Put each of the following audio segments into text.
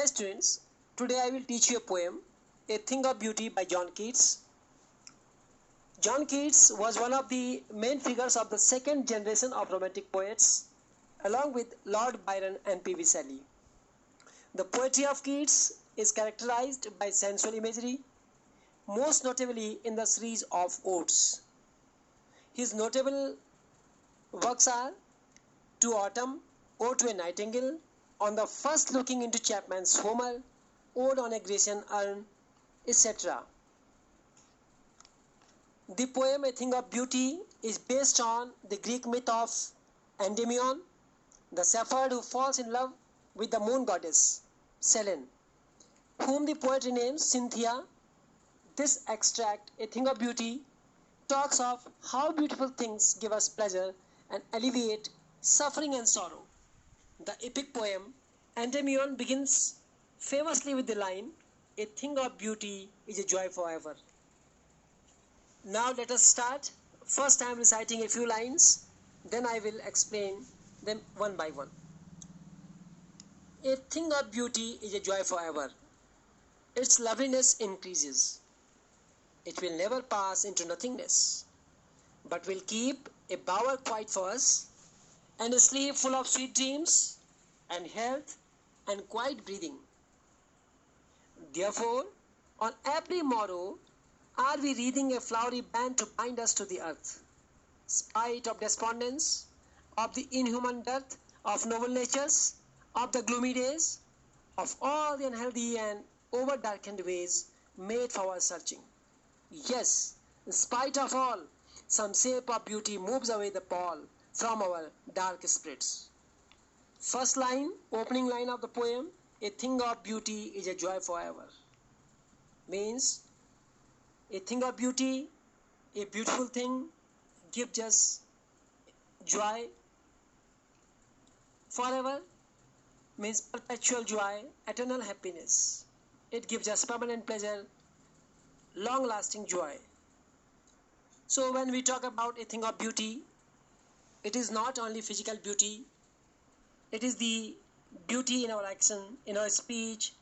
Hi students, today I will teach you a poem, A Thing of Beauty by John Keats. John Keats was one of the main figures of the second generation of romantic poets, along with Lord Byron and P.V. Shelley. The poetry of Keats is characterized by sensual imagery, most notably in the series of odes. His notable works are To Autumn, Ode to a Nightingale, On the First Looking into Chapman's Homer, Ode on a Grecian Urn, etc. The poem A Thing of Beauty is based on the Greek myth of Endymion, the shepherd who falls in love with the moon goddess, Selene, whom the poet renames Cynthia. This extract, A Thing of Beauty, talks of how beautiful things give us pleasure and alleviate suffering and sorrow. The epic poem Endymion begins famously with the line, A thing of beauty is a joy forever. Now let us start. First I am reciting a few lines, then I will explain them one by one. A thing of beauty is a joy forever. Its loveliness increases. It will never pass into nothingness, but will keep a bower quiet for us, and a sleep full of sweet dreams, and health, and quiet breathing. Therefore, on every morrow, are we wreathing a flowery band to bind us to the earth, spite of despondence, of the inhuman dearth of noble natures, of the gloomy days, of all the unhealthy and over-darkened ways made for our searching. Yes, in spite of all, some shape of beauty moves away the pall from our dark spirits. First line, opening line of the poem, A thing of beauty is a joy forever, means a thing of beauty, a beautiful thing, gives us joy forever, means perpetual joy, eternal happiness. It gives us permanent pleasure, long-lasting joy. So when we talk about a thing of beauty, it is not only physical beauty, it is the beauty in our action, in our speech,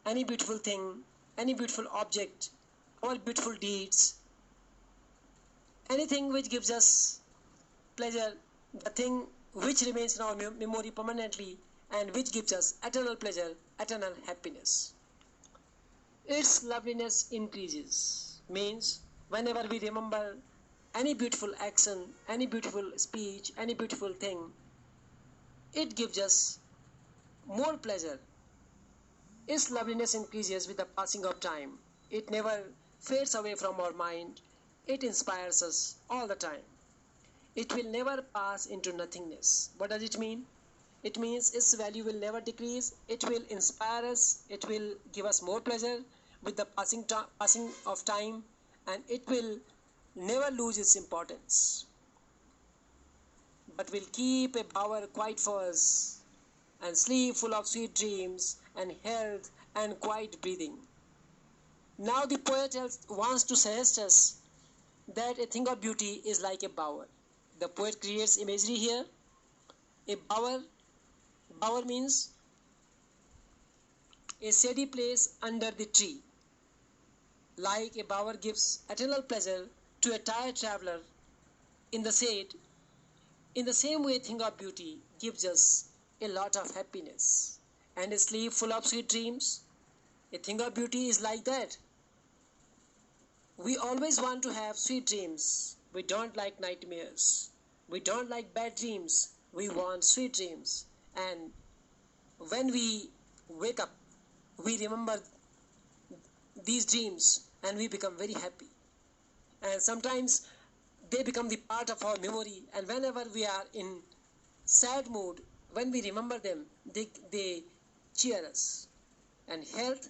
any beautiful thing, any beautiful object, our beautiful deeds, anything which gives us pleasure, the thing which remains in our memory permanently and which gives us eternal pleasure, eternal happiness. Its loveliness increases, means whenever we remember any beautiful action, any beautiful speech, any beautiful thing, it gives us more pleasure. Its loveliness increases with the passing of time. It never fades away from our mind. It inspires us all the time. It will never pass into nothingness. What does it mean? It means its value will never decrease. It will inspire us. It will give us more pleasure with the passing of time, and it will never lose its importance, but will keep a bower quiet for us, and sleep full of sweet dreams, and health, and quiet breathing. Now the poet wants to suggest us that a thing of beauty is like a bower. The poet creates imagery here. A bower means a shady place under the tree. Like a bower gives eternal pleasure to a tired traveler in the shade, in the same way a thing of beauty gives us a lot of happiness and a sleep full of sweet dreams. A thing of beauty is like that. We always want to have sweet dreams. We don't like nightmares. We don't like bad dreams. We want sweet dreams. And when we wake up, we remember these dreams and we become very happy. And sometimes they become the part of our memory, and whenever we are in sad mood, when we remember them, they cheer us. And health,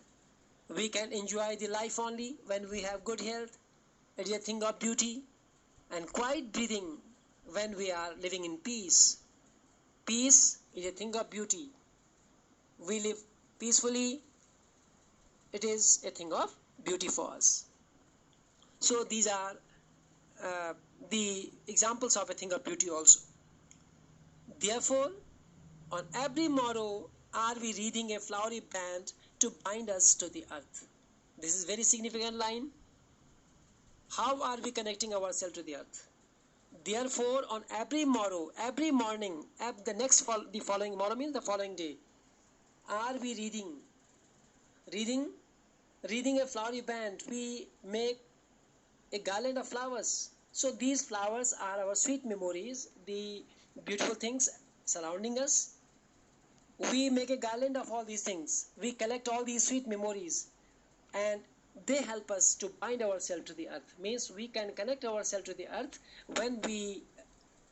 we can enjoy the life only when we have good health. It is a thing of beauty. And quiet breathing, when we are living in peace. Peace is a thing of beauty. We live peacefully. It is a thing of beauty for us. So these are the examples of a thing of beauty also. Therefore, on every morrow are we wreathing a flowery band to bind us to the earth? This is very significant line. How are we connecting ourselves to the earth? Therefore, on every morrow, every morning, the following morrow means the following day, are we wreathing a flowery band? We make a garland of flowers. So these flowers are our sweet memories, the beautiful things surrounding us. We make a garland of all these things. We collect all these sweet memories, and they help us to bind ourselves to the earth. Means we can connect ourselves to the earth when we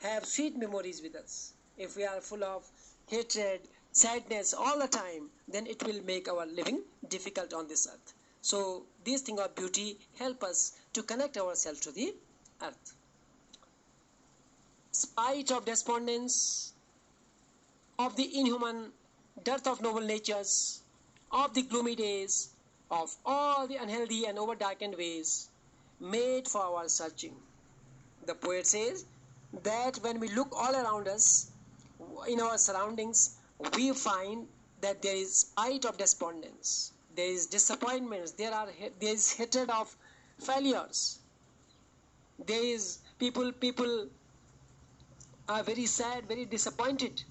have sweet memories with us. If we are full of hatred, sadness all the time, then it will make our living difficult on this earth. So these things of beauty help us to connect ourselves to the earth. Spite of despondence, of the inhuman dearth of noble natures, of the gloomy days, of all the unhealthy and over-darkened ways, made for our searching. The poet says that when we look all around us, in our surroundings, we find that there is spite of despondence, there is disappointments, there is hatred of failures, there is people are very sad, very disappointed,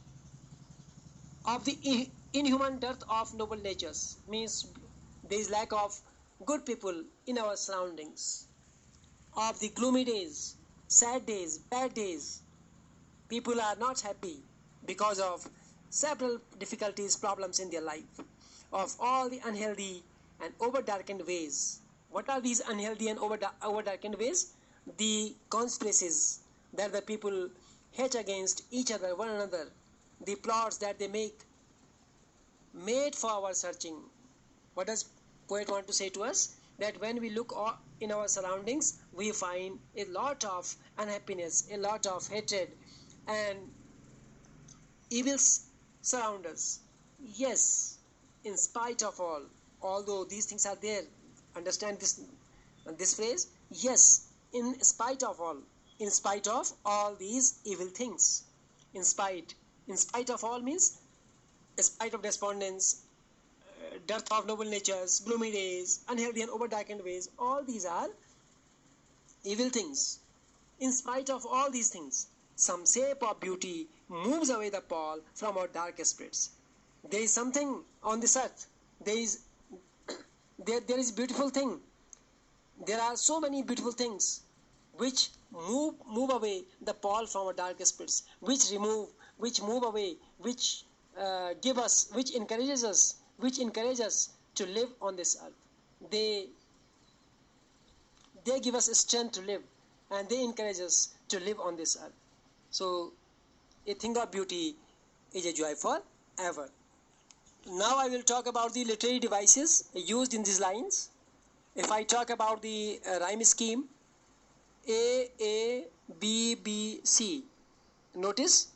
of the inhuman dearth of noble natures, means there is lack of good people in our surroundings, of the gloomy days, sad days, bad days. People are not happy because of several difficulties, problems in their life, of all the unhealthy and over-darkened ways. What are these unhealthy and over-darkened ways? The conspiracies that the people hatch against each other, one another, the plots that they make, made for our searching. What does poet want to say to us? That when we look in our surroundings, we find a lot of unhappiness, a lot of hatred, and evils surround us. Yes, in spite of all, although these things are there, understand this phrase? Yes, in spite of all these evil things. In spite of all means, in spite of despondence, dearth of noble natures, gloomy days, unhealthy and over-darkened ways, all these are evil things. In spite of all these things, some shape of beauty moves away the pall from our dark spirits. There is something on this earth. There is beautiful thing. There are so many beautiful things which move away the pall from our dark spirits, which move away, which encourage us to live on this earth. They give us strength to live, and they encourage us to live on this earth. So a thing of beauty is a joy for ever. Now I will talk about the literary devices used in these lines. If I talk about the rhyme scheme, A, B, B, C. Notice,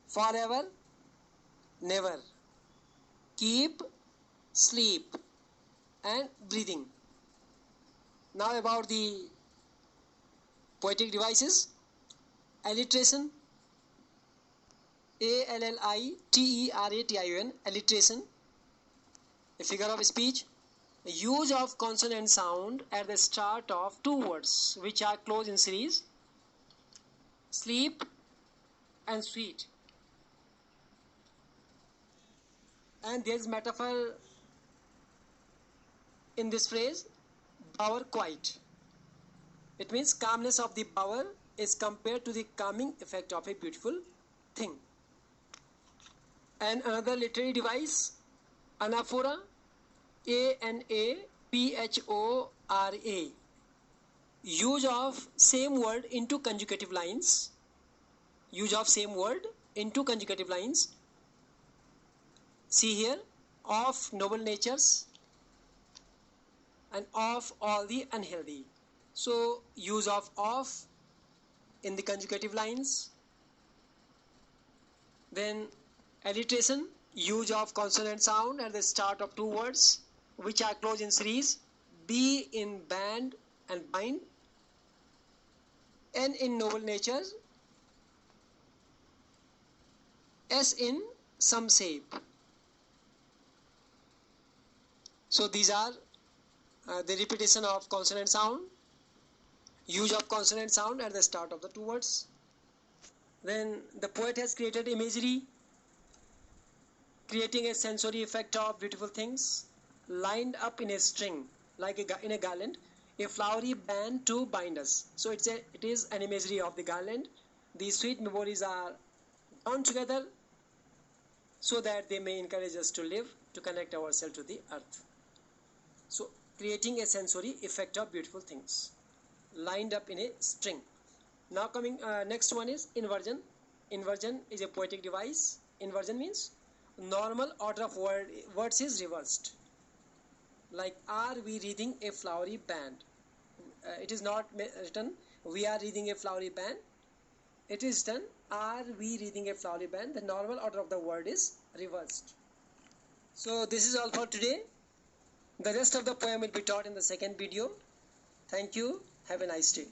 forever, never, keep, sleep, and breathing. Now about the poetic devices. Alliteration, Alliteration, alliteration, a figure of speech, use of consonant sound at the start of two words which are close in series, sleep and sweet. And there is metaphor in this phrase, bower quiet. It means calmness of the bower is compared to the calming effect of a beautiful thing. And another literary device, anaphora, ANAPHORA, use of same word into conjugative lines. See here, of noble natures and of all the unhealthy. So use of in the conjugative lines. Then alliteration, use of consonant sound at the start of two words which are close in series, B in band and bind, N in noble natures, S in some shape. So these are the repetition of consonant sound, use of consonant sound at the start of the two words. Then the poet has created imagery, creating a sensory effect of beautiful things lined up in a string, like in a garland, a flowery band to bind us. So it is an imagery of the garland. These sweet memories are bound together so that they may encourage us to live, to connect ourselves to the earth. So creating a sensory effect of beautiful things lined up in a string. Now coming next one is inversion. Inversion is a poetic device. Inversion means normal order of words is reversed. Like, are we reading a flowery band? It is not written we are reading a flowery band. It is done are we reading a flowery band. The normal order of the word is reversed. So this is all for today. The rest of the poem will be taught in the second video. Thank you. Have a nice day.